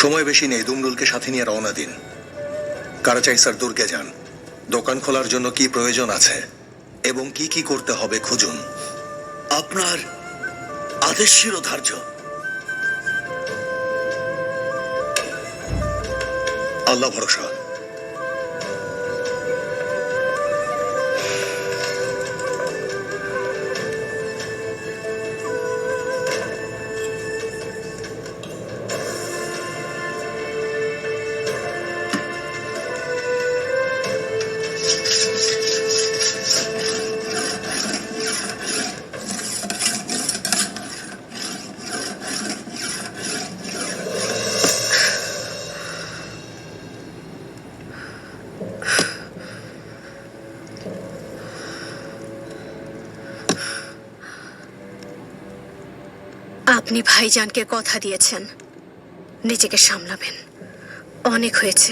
সময় বেশি নেই, দুমরুলকে সাথে নিয়ে রওনা দিন। কারাচাইসার দুর্গে যান, দোকান খোলার জন্য কি প্রয়োজন আছে এবং কি কি করতে হবে খুঁজুন। আপনার আদেশ শিরোধার্য। আল্লাহ ভরসা। আপনি ভাইজানকে কথা দিয়েছেন নিজেকে সামলাবেন। অনেক হয়েছে,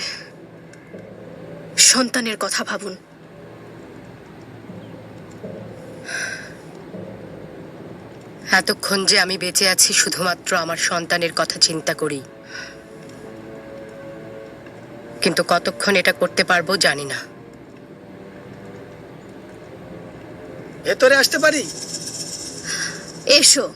সন্তানের কথা ভাবুন। এতক্ষণ যে আমি বেঁচে আছি শুধুমাত্র আমার সন্তানের কথা চিন্তা করি, কিন্তু কতক্ষণ এটা করতে পারবো জানি না। ভেতরে আসতে পারি? এসো।